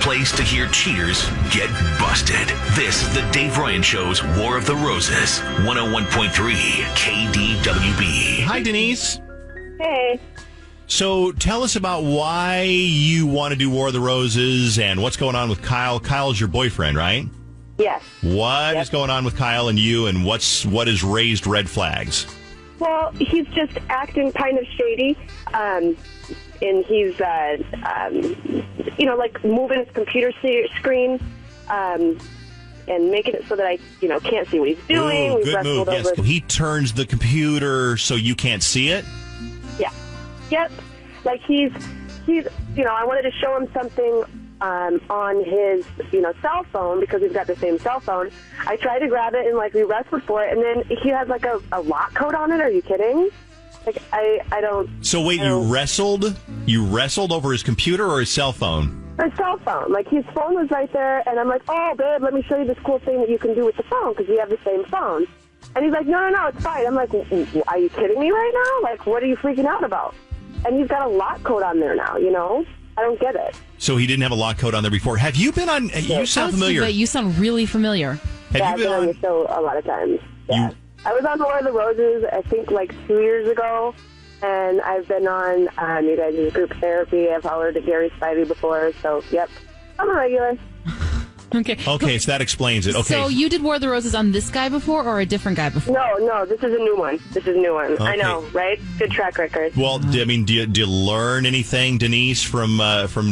place to hear cheers get busted. This is the Dave Ryan Show's War of the Roses, 101.3 KDWB. Hi, Denise. Hey. So tell us about why you want to do War of the Roses and what's going on with Kyle. Kyle's your boyfriend, right? Yes. What is going on with Kyle and you, and what has raised red flags? Well, he's just acting kind of shady, and he's, like moving his computer screen, and making it so that I, can't see what he's doing. Ooh, good move. Yes. He turns the computer so you can't see it? Yeah. Yep. Like he's, I wanted to show him something on his, cell phone, because we've got the same cell phone. I tried to grab it and, we wrestled for it, and then he has, a lock code on it. Are you kidding? I don't... So wait, you wrestled? You wrestled over his computer or his cell phone? His cell phone. His phone was right there, and I'm like, oh, babe, let me show you this cool thing that you can do with the phone, because we have the same phone. And he's like, no, it's fine. I'm like, are you kidding me right now? What are you freaking out about? And he's got a lock code on there now, I don't get it. So he didn't have a lock code on there before. Have you been on... You sound familiar. You sound really familiar. I've been on your show a lot of times. Yeah. I was on War of the Roses, I think, 2 years ago. And I've been on you guys' group therapy. I've hollered at Gary Spivey before. So, yep. I'm a regular. Okay, so that explains it. Okay. So you did War of the Roses on this guy before or a different guy before? No, this is a new one. Okay. I know, right? Good track record. Well, do you learn anything, Denise, from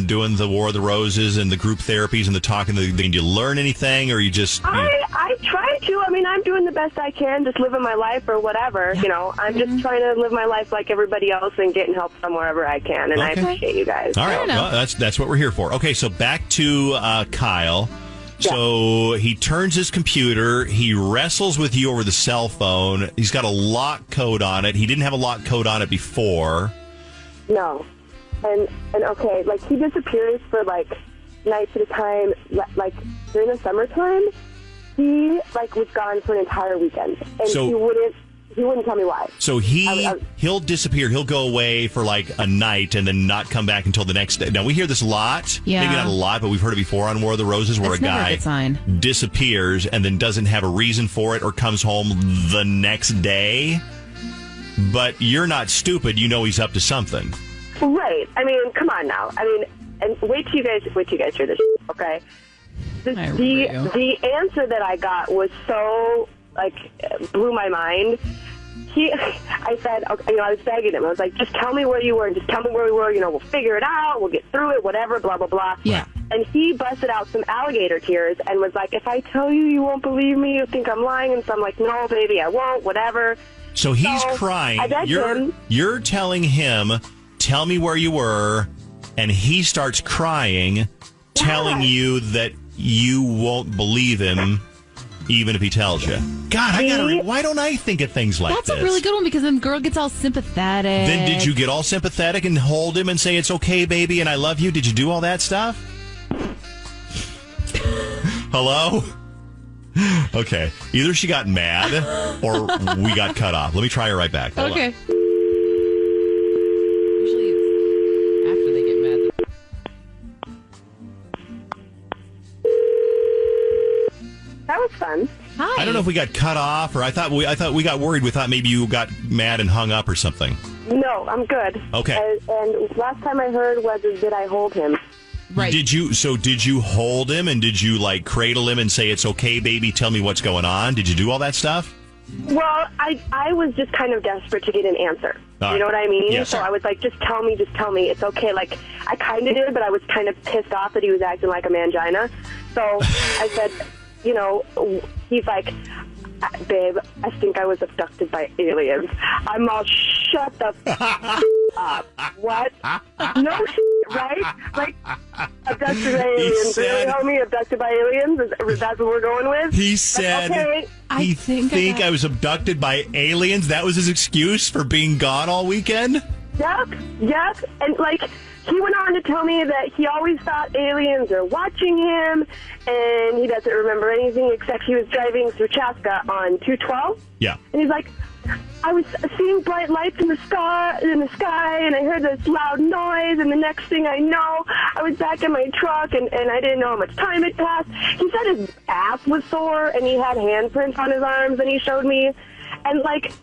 doing the War of the Roses and the group therapies and the talking? Do you learn anything, or you just... I try to. I'm doing the best I can, just living my life or whatever. I'm just trying to live my life like everybody else and getting help from wherever I can, and I appreciate you guys. All right, well, that's what we're here for. Okay, so back to Kyle. So he turns his computer, he wrestles with you over the cell phone, he's got a lock code on it. He didn't have a lock code on it before. No. And okay, he disappears for, nights at a time, during the summertime, he, was gone for an entire weekend. And he wouldn't tell me why. So he'll disappear. He'll go away for a night and then not come back until the next day. Now, we hear this a lot. Yeah. Maybe not a lot, but we've heard it before on War of the Roses where a guy disappears and then doesn't have a reason for it or comes home the next day. But you're not stupid. You know he's up to something. Right. Come on now. And wait till you guys hear this, okay? The answer that I got was so... blew my mind. I said, okay, I was begging him. I was like, just tell me where you were. Just tell me where we were. We'll figure it out. We'll get through it, whatever, blah, blah, blah. Yeah. And he busted out some alligator tears and was like, if I tell you, you won't believe me. You think I'm lying. And so I'm like, no, baby, I won't, whatever. So he's crying. You're telling him, tell me where you were. And he starts crying, telling you that you won't believe him. Even if he tells you. God, why don't I think of things like this? That's a really good one, because then the girl gets all sympathetic. Then did you get all sympathetic and hold him and say, it's okay, baby, and I love you? Did you do all that stuff? Hello? Okay. Either she got mad or we got cut off. Let me try her right back. Hold on. Usually it's after they get mad. That was fun. Hi. I don't know if we got cut off, or I thought we got worried. We thought maybe you got mad and hung up or something. No, I'm good. Okay. And last time I heard was, did I hold him? Right. Did you hold him, and did you cradle him and say, it's okay, baby, tell me what's going on? Did you do all that stuff? Well, I was just kind of desperate to get an answer. You know what I mean? Yes. So I was like, just tell me, it's okay. I kind of did, but I was kind of pissed off that he was acting like a mangina. So I said... he's like, babe, I think I was abducted by aliens. I'm all, shut the up. What? No shit, right? Abducted by aliens. Really, homie? Abducted by aliens? Is that what we're going with? He said, okay. I think I was abducted by aliens? That was his excuse for being gone all weekend? Yep. And, he went on to tell me that he always thought aliens are watching him, and he doesn't remember anything except he was driving through Chaska on 212. Yeah. And he's like, I was seeing bright lights in the sky, and I heard this loud noise, and the next thing I know, I was back in my truck, and I didn't know how much time had passed. He said his ass was sore, and he had handprints on his arms, and he showed me, and like,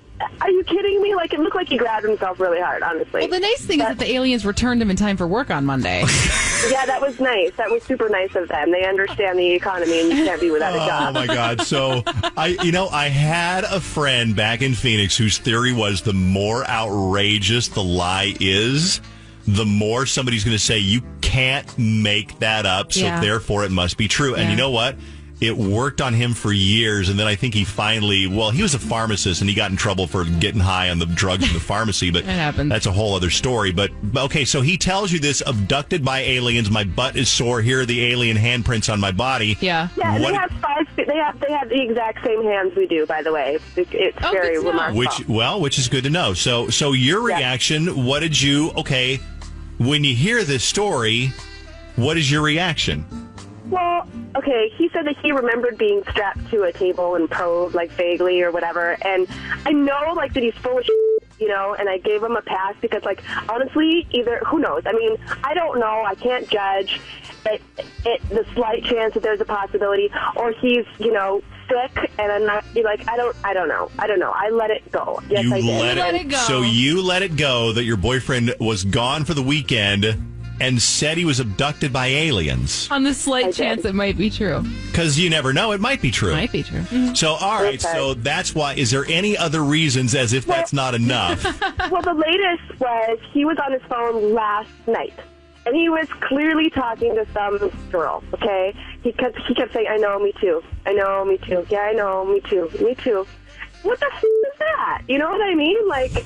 are you kidding me? Like, it looked like he grabbed himself really hard, honestly. Well, the nice thing is that the aliens returned him in time for work on Monday. Yeah, that was nice. That was super nice of them. They understand the economy, and you can't be without a job. Oh, my God. So, I had a friend back in Phoenix whose theory was the more outrageous the lie is, the more somebody's going to say, you can't make that up, so therefore it must be true. And you know what? It worked on him for years, and then I think he finally, he was a pharmacist, and he got in trouble for getting high on the drugs in the pharmacy, but that's a whole other story. But, okay, so he tells you this, abducted by aliens, my butt is sore, here are the alien handprints on my body. Yeah, they have the exact same hands we do, by the way. It's very remarkable. Which is good to know. So your reaction, what did you, when you hear this story, what is your reaction? Well, okay, he said that he remembered being strapped to a table and probed, like, vaguely or whatever. And I know, like, that he's full of shit, and I gave him a pass because, like, honestly, who knows? I mean, I don't know. I can't judge. The slight chance that there's a possibility, or he's, sick, and I'm not, I don't know. I let it go. Yes, I did. Let it go. So you let it go that your boyfriend was gone for the weekend and said he was abducted by aliens. On the slight chance it might be true. Because you never know, it might be true. Might be true. Mm-hmm. So, all right, so that's why. Is there any other reasons, as if that's not enough? Well, the latest was he was on his phone last night, and he was clearly talking to some girl, okay? He kept saying, I know, me too. I know, me too. Yeah, I know, me too. Me too. What the f*** is that? You know what I mean? Like,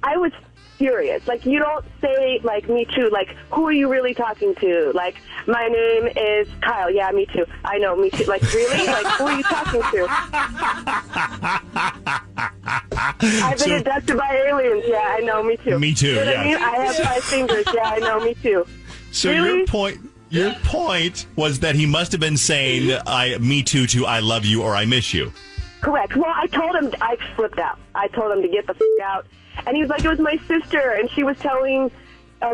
I was furious. Like, you don't say, like, me too. Like, who are you really talking to? Like, my name is Kyle. Yeah, me too. I know, me too. Like, really? Like, who are you talking to? I've been abducted by aliens. Yeah, I know, me too. Me too, you know what I mean? I have 5 fingers. Yeah, I know, me too. So really? Your point was that he must have been saying, me too to I love you or I miss you. Correct. Well, I told him, I flipped out. I told him to get the f*** out. And he was like, it was my sister, and she was telling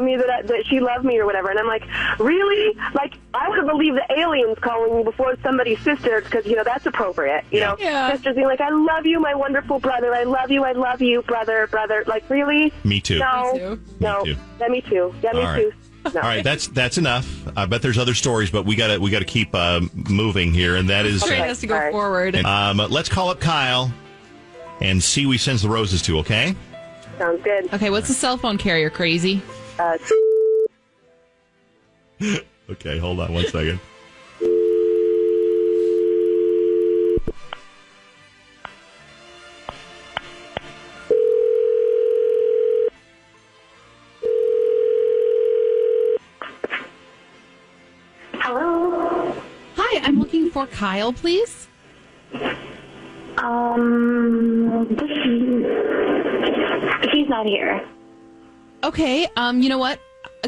me that she loved me or whatever. And I'm like, really? Like, I would have believed the aliens calling me before somebody's sister, because, that's appropriate. You know? Yeah. Sisters being like, I love you, my wonderful brother. I love you, brother. Like, really? Me too. No. Me too. No. Me too. Yeah, me too. Yeah, me too. No. All right, that's enough. I bet there's other stories, but we got to keep moving here, and that is Train has to go forward. Let's call up Kyle and see who he sends the roses to. Okay. Sounds good. Okay, what's the cell phone carrier, crazy? Okay, hold on 1 second. Hello? Hi, I'm looking for Kyle, please. He's not here. Okay, you know what?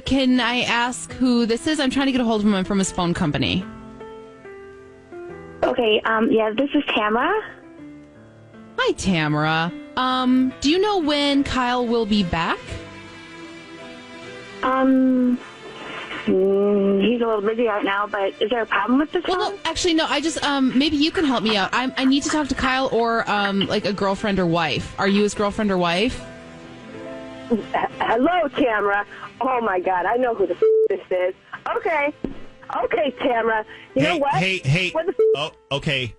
Can I ask who this is? I'm trying to get a hold of him from his phone company. Okay, yeah, this is Tamara. Hi, Tamara. Do you know when Kyle will be back? He's a little busy right now, but is there a problem with this phone? Well, no, actually, no. I just, maybe you can help me out. I need to talk to Kyle or, like a girlfriend or wife. Are you his girlfriend or wife? Hello, Tamara. Oh, my God. I know who the this is. Okay, Tamara. You know what? Hey. What the okay.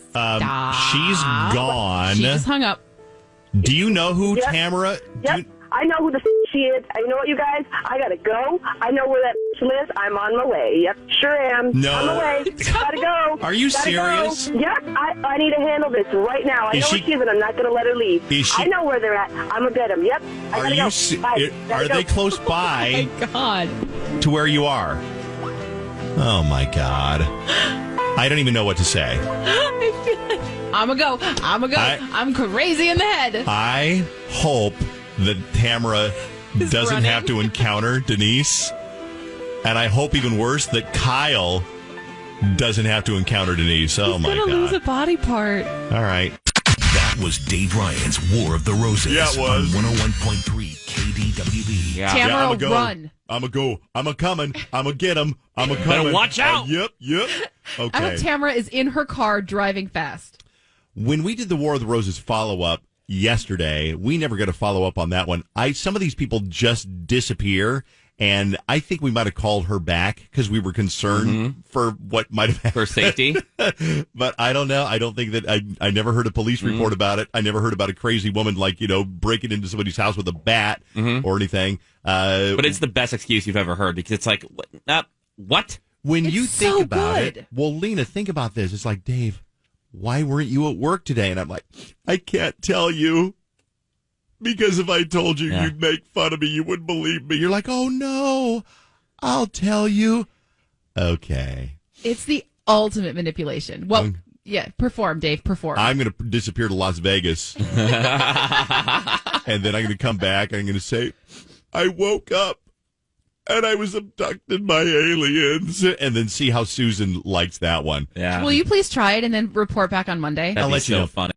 Stop. She's gone. She just hung up. Do you know who Tamara... Yep. I know who the she is. You know what, you guys? I gotta go. I know where that lives. I'm on my way. Yep, sure am. No. On my way. Gotta go. Are you gotta serious? Go. Yep, I need to handle this right now. I know where she is, and I'm not gonna let her leave. I know where they're at. I'm gonna get them. Yep. I gotta go. Bye. Are they close by Oh, my God. to where you are? Oh, my God. I don't even know what to say. I'm gonna go. I'm crazy in the head. I hope that Tamara doesn't running. have to encounter Denise. And I hope even worse that Kyle doesn't have to encounter Denise. Oh, my God. He's gonna lose a body part. All right. That That was Dave Ryan's War of the Roses. Yeah, it was. On 101.3 KDWB. Yeah. Tamara, I'm a go. run. I'm a go. I'm a coming. I'm a get him. I'm a coming. Better watch out. Yep. I Okay. hope Tamara is in her car driving fast. When we did the War of the Roses follow-up yesterday, we never got a follow-up on that one. Some of these people just disappear, and I think we might have called her back because we were concerned for what might have happened. For safety. But I don't know. I don't think that I never heard a police report about it. I never heard about a crazy woman, breaking into somebody's house with a bat or anything. But it's the best excuse you've ever heard because it's like, what? When It's you think so about good. it, well, Lena, think about this. It's like, Dave, why weren't you at work today? And I'm like, I can't tell you because if I told you, you'd make fun of me. You wouldn't believe me. You're like, oh, no, I'll tell you. Okay. It's the ultimate manipulation. Well, yeah, perform, Dave, perform. I'm going to disappear to Las Vegas. And then I'm going to come back and I'm going to say, I woke up and I was abducted by aliens. And then see how Susan likes that one. Yeah. Will you please try it and then report back on Monday? That'd I'll be let you so know. funny.